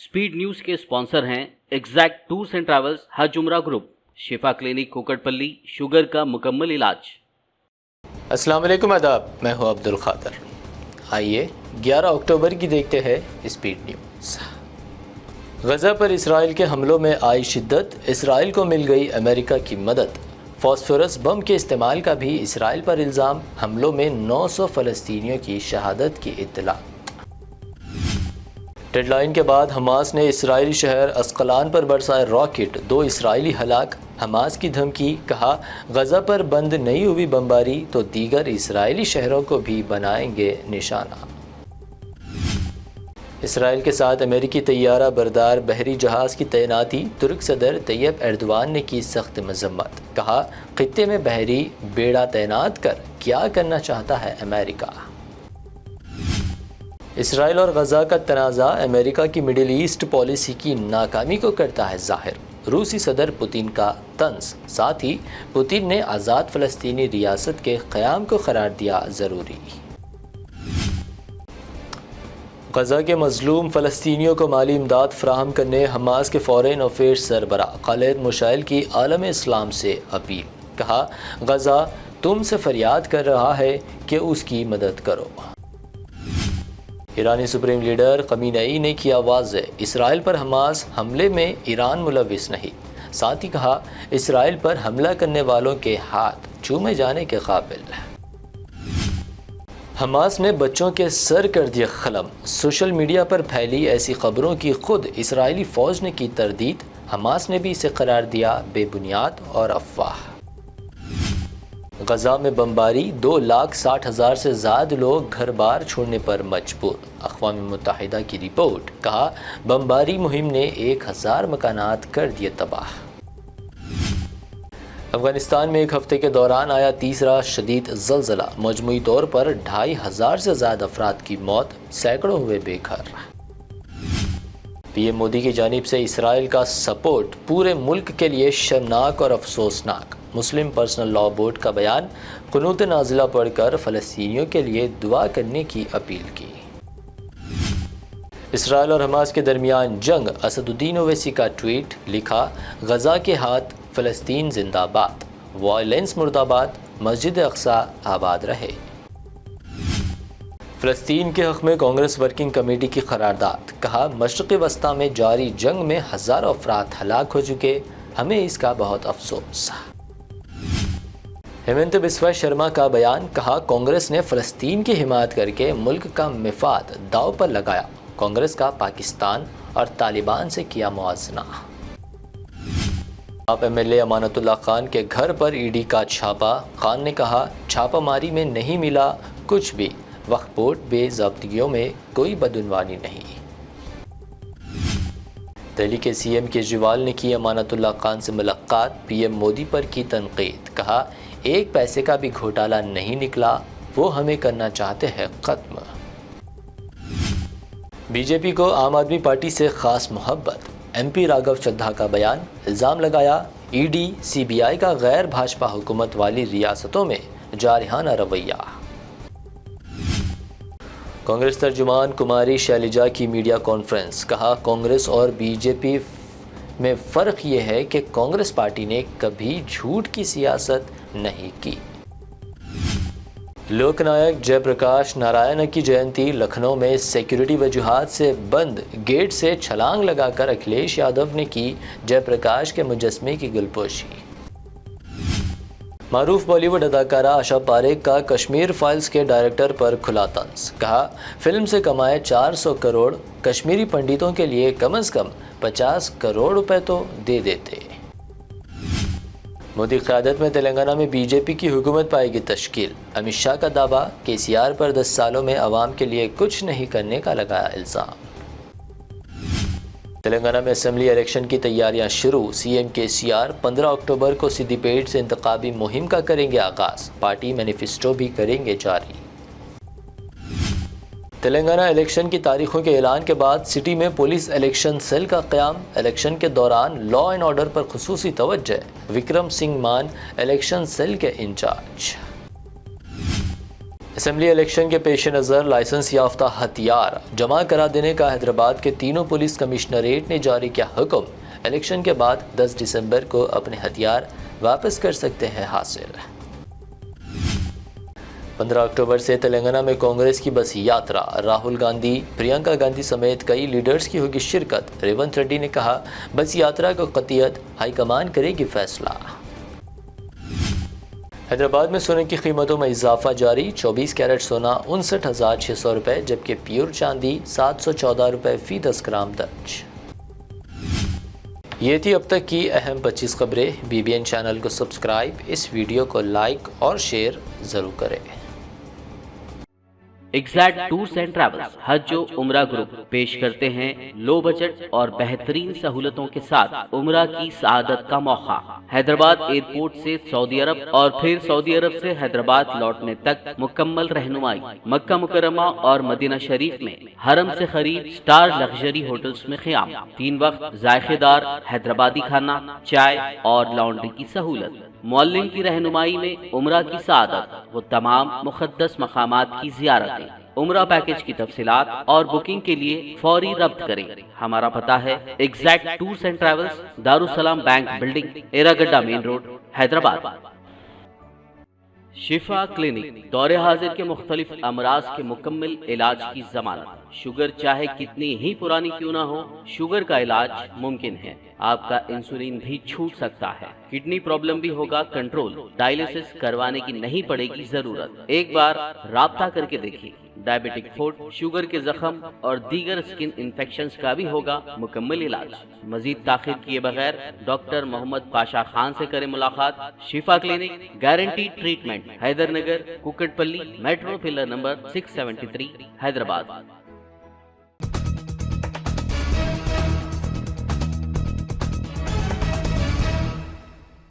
Speed news के sponsor हैं exact tours and travels, हज उम्रा ग्रुप, शिफा क्लिनिक कुकटपल्ली, शुगर का मुकम्मल इलाज। अस्सलाम वालेकुम, आदाब, मैं हूं अब्दुल खादर। आइए 11 अक्टूबर की देखते हैं स्पीड न्यूज़। गज़ा पर इसराइल के हमलों में आई शिद्दत, इसराइल को मिल गई अमेरिका की मदद। फॉस्फोरस बम के इस्तेमाल का भी इसराइल पर इल्ज़ाम, हमलों में 900 फ़लस्तीनियों की शहादत की इत्तला। डेडलाइन के बाद हमास ने इसराइली शहर अस्कलान पर बरसाए रॉकेट, 2 इसराइली हलाक। हमास की धमकी, कहा गज़ा पर बंद नहीं हुई बमबारी तो दीगर इसराइली शहरों को भी बनाएंगे निशाना। इसराइल के साथ अमेरिकी तैयारा बरदार बहरी जहाज़ की तैनाती, तुर्क सदर तैयब एर्दोआन ने की सख्त मजम्मत। कहा खित्ते में बहरी बेड़ा तैनात कर क्या करना चाहता है अमेरिका। इसराइल और गज़ा का तनाज़ा अमेरिका की मिडिल ईस्ट पॉलिसी की नाकामी को करता है ज़ाहिर। रूसी सदर पुतिन का तंज, साथ ही पुतिन ने आज़ाद फ़लस्तीनी रियासत के क़याम को करार दिया ज़रूरी। गज़ा के मज़लूम फ़लस्तीनियों को माली इमदाद फ़राहम करने हमास के फ़ॉरेन अफेयर्स सरबराह खालिद मुशाइल की आलम इस्लाम से अपील। कहा गज़ा तुमसे फ़रियाद कर रहा है कि उसकी मदद करो। ईरानी सुप्रीम लीडर खमीनेई ने किया वाज़ेह, इसराइल पर हमास हमले में ईरान मुलविस नहीं। साथ ही कहा इसराइल पर हमला करने वालों के हाथ चूमे जाने के काबिल। हमास ने बच्चों के सर कर दिए ख़लम, सोशल मीडिया पर फैली ऐसी खबरों की खुद इसराइली फ़ौज ने की तरदीद। हमास ने भी इसे करार दिया बेबुनियाद और अफवाह। गज़ा में बमबारी, 2,60,000 से ज़्यादा लोग घर बार छोड़ने पर मजबूर। अक़वाम मुत्तहिदा की रिपोर्ट, कहा बमबारी मुहिम ने 1,000 मकानात कर दिए तबाह। अफ़गानिस्तान में एक हफ्ते के दौरान आया तीसरा शदीद ज़लज़ला, मजमूई तौर पर 2,500 से ज़्यादा अफराद की मौत, सैकड़ों हुए बेघर। पीएम मोदी की जानिब से इसराइल का सपोर्ट पूरे मुल्क के लिए शर्मनाक और अफसोसनाक। मुस्लिम पर्सनल लॉ बोर्ड का बयान, कुनूत नाज़िला पढ़कर फ़लस्तीनियों के लिए दुआ करने की अपील की। इसराइल और हमास के दरमियान जंग, असदुद्दीन ओवैसी का ट्वीट, लिखा गज़ा के हाथ फ़लस्तीन जिंदाबाद, वायलेंस मुर्दाबाद, मस्जिद अक्सा आबाद रहे। फ़लस्तीन के हक़ में कांग्रेस वर्किंग कमेटी की करारदाद, कहा मशरिक़ वस्ता में जारी जंग में हज़ारों अफराद हलाक हो चुके, हमें इसका बहुत अफसोस। हेमंत बिस्वा शर्मा का बयान, कहा कांग्रेस ने फ़लस्तीन की हिमायत करके मुल्क का मफाद दाव पर लगाया, कांग्रेस का पाकिस्तान और तालिबान से किया मुआवजा। आप MLA अमानतुल्लाह खान के घर पर ईडी का छापा, खान ने कहा छापामारी में नहीं मिला कुछ भी, वक्फ बोर्ड बेज़ाब्तियों में कोई बदउनवानी नहीं। दिल्ली के CM केजरीवाल ने की अमानतुल्लाह खान से मुलाकात, PM मोदी पर की तनकीद, कहा एक पैसे का भी घोटाला नहीं निकला, वो हमें करना चाहते हैं ख़त्म। बीजेपी को आम आदमी पार्टी से ख़ास मोहब्बत, MP राघव चड्ढा का बयान, इल्ज़ाम लगाया ED CBI का गैर भाजपा हुकूमत वाली रियासतों में जारहाना रवैया। कांग्रेस तर्जुमान कुमारी शैलजा की मीडिया कॉन्फ्रेंस, कहा कांग्रेस और बीजेपी में फ़र्क ये है कि कांग्रेस पार्टी ने कभी झूठ की सियासत नहीं की। लोकनायक जयप्रकाश नारायण की जयंती, लखनऊ में सिक्योरिटी वजूहात से बंद गेट से छलांग लगाकर अखिलेश यादव ने की जयप्रकाश के मुजस्मे की गुलपोशी। मारूफ बॉलीवुड अदाकारा आशा पारेख का कश्मीर फाइल्स के डायरेक्टर पर खुला तंज, कहा फिल्म से कमाए 400 करोड़, कश्मीरी पंडितों के लिए कम से कम 50 करोड़ रुपए तो दे देते। मोदी क़यादत में तेलंगाना में बीजेपी की हुकूमत पाएगी तश्कील, अमित शाह का दावा, KCR पर 10 सालों में आवाम के लिए कुछ नहीं करने का लगाया इल्ज़ाम। तेलंगाना में असेंबली इलेक्शन की तैयारियां शुरू, CM KCR 15 अक्टूबर को सिद्दीपेट से इंतखाबी मुहिम का करेंगे आगाज़, पार्टी मैनिफेस्टो भी करेंगे जारी। तेलंगाना इलेक्शन की तारीखों के ऐलान के बाद सिटी में पुलिस इलेक्शन सेल का क़याम, इलेक्शन के दौरान लॉ एंड ऑर्डर पर खुसूसी तवज्जो, विक्रम सिंह मान इलेक्शन सेल के इंचार्ज। اسمبلی الیکشن کے پیش نظر لائسنس یافتہ ہتھیار جمع کرا دینے کا حیدرآباد کے تینوں پولیس کمشنریٹ نے جاری کیا حکم۔ الیکشن کے بعد 10 دسمبر کو اپنے ہتھیار واپس کر سکتے ہیں حاصل۔ 15 اکتوبر سے تلنگانہ میں کانگریس کی بس یاترا، راہل گاندھی، پرینکا گاندھی سمیت کئی لیڈرز کی ہوگی شرکت۔ ریونت ریڈی نے کہا بس یاترا کو قطعیت ہائی کمان کرے گی فیصلہ۔ حیدرآباد میں سونے کی قیمتوں میں اضافہ جاری، 24 کیرٹ سونا 59,600 روپے جبکہ پیور چاندی 714 روپے فی 10 گرام درج۔ یہ تھی اب تک کی اہم 25 خبریں۔ BBN چینل کو سبسکرائب، اس ویڈیو کو لائک اور شیئر ضرور کریں۔ ایگزیکٹ ٹورز اینڈ ٹریولز حج و عمرہ گروپ پیش کرتے ہیں لو بجٹ اور بہترین سہولتوں کے ساتھ عمرہ کی سعادت کا موقع۔ حیدرآباد ایئرپورٹ سے سعودی عرب اور پھر سعودی عرب سے حیدرآباد لوٹنے تک مکمل رہنمائی۔ مکہ مکرمہ اور مدینہ شریف میں حرم سے قریب سٹار لگژری ہوٹلز میں قیام، 3 وقت ذائقے دار حیدرآبادی کھانا، چائے اور لانڈری کی سہولت۔ معلم کی رہنمائی میں عمرہ کی سعادت، وہ تمام مقدس مقامات کی زیارتیں۔ عمرہ پیکج کی تفصیلات اور بکنگ کے لیے فوری رابطہ کریں۔ ہمارا پتہ ہے exact tours and travels, Darussalam bank building, Erragadda main road, Hyderabad. Shifa clinic دور حاضر کے مختلف امراض کے مکمل علاج کی ضمانت۔ شوگر چاہے کتنی ہی پرانی کیوں نہ ہو، شوگر کا علاج ممکن ہے۔ آپ کا انسولین بھی چھوٹ سکتا ہے، کڈنی پرابلم بھی ہوگا کنٹرول، ڈائلیسس کروانے کی نہیں پڑے گی ضرورت۔ ایک بار رابطہ کر کے دیکھیے۔ ڈائبیٹک فوڈ، شوگر کے زخم اور دیگر اسکن انفیکشنز کا بھی ہوگا مکمل علاج۔ مزید تاخیر کیے بغیر ڈاکٹر محمد پاشا خان سے کریں ملاقات۔ Shifa clinic, guarantee treatment, Hyder Nagar, Kukatpally, metro pillar number 673، Hyderabad.